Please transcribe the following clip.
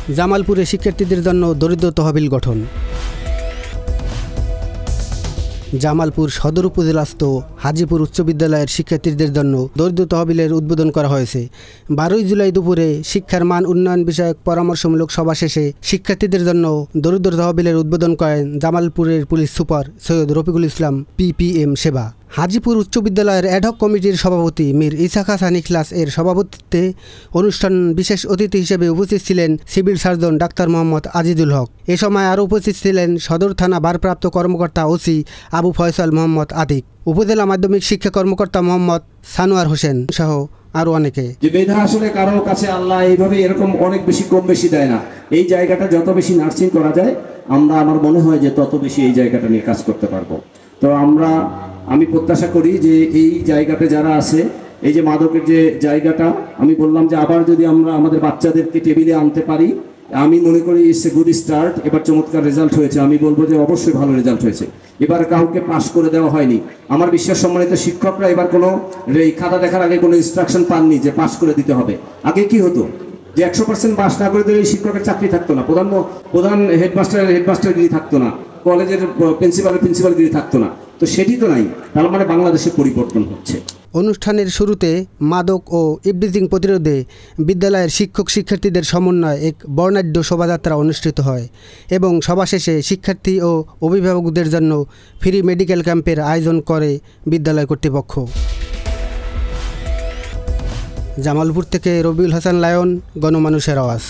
জামালপুরে শিক্ষার্থীদের জন্য দরিদ্র তহবিল গঠন। জামালপুর সদর উপজেলাস্থ হাজীপুর উচ্চ বিদ্যালয়ের শিক্ষার্থীদের জন্য দরিদ্র তহবিলের উদ্বোধন করা হয়েছে। 12 জুলাই দুপুরে শিক্ষার মান উন্নয়ন বিষয়ক পরামর্শমূলক সভা শেষে শিক্ষার্থীদের জন্য দরিদ্র তহবিলের উদ্বোধন করেন জামালপুরের police super Syed Rafiqul Islam PPM সেবা। হাজীপুর উচ্চ বিদ্যালয়ের অ্যাডহক কমিটির সভাপতি মীর ইসাক হাসান ইখলাস এর সভাপতিত্বে অনুষ্ঠান বিশেষ অতিথি হিসেবে উপস্থিত ছিলেন civil surgeon doctor Mohammad Azizul Haque. এ সময় আরও উপস্থিত ছিলেন সদর থানা ভারপ্রাপ্ত কর্মকর্তা ওসি আবু ফয়সাল মোহাম্মদ আতিক, উপজেলা মাধ্যমিক শিক্ষা কর্মকর্তা মোহাম্মদ সানোয়ার হোসেন সহ আরো অনেকে। যে মেধা আসলে কারো কাছে আল্লাহ এইভাবে এরকম অনেক বেশি কম বেশি দেয় না। এই জায়গাটা যত বেশি নার্সিং করা যায় আমার মনে হয় যে তত বেশি এই জায়গাটা নিয়ে কাজ করতে পারবো। তো আমি প্রত্যাশা করি যে এই জায়গাতে যারা আছে, এই যে মাদকের যে জায়গাটা আমি বললাম যে আবার যদি আমরা আমাদের বাচ্চাদেরকে টেবিলে আনতে পারি, আমি মনে করি ইটস এ গুড স্টার্ট। এবার চমৎকার রেজাল্ট হয়েছে, আমি বলবো যে অবশ্যই ভালো রেজাল্ট হয়েছে। এবার কাউকে পাস করে দেওয়া হয়নি। আমার বিশ্বাস সম্মানিত শিক্ষকরা এবার কোনো এই খাতা দেখার আগে কোনো ইনস্ট্রাকশন পাননি যে পাস করে দিতে হবে। আগে কি হতো যে 100% পাস না করে দিলে শিক্ষকের চাকরি থাকতো না, প্রধান হেডমাস্টারগিরি থাকতো না, কলেজের প্রিন্সিপালগিরি থাকতো না। তো সেটি তো নাই, তার মানে বাংলাদেশে পরিবর্তন হচ্ছে। অনুষ্ঠানের শুরুতে মাদক ও ইভটিজিং প্রতিরোধে বিদ্যালয়ের শিক্ষক শিক্ষার্থীদের সমন্বয়ে এক বর্ণাঢ্য শোভাযাত্রা অনুষ্ঠিত হয় এবং সভা শেষে শিক্ষার্থী ও অভিভাবকদের জন্য ফ্রি মেডিকেল ক্যাম্পের আয়োজন করে বিদ্যালয় কর্তৃপক্ষ। জামালপুর থেকে রবিউল হাসান লায়ন, গণমানুষের আওয়াজ।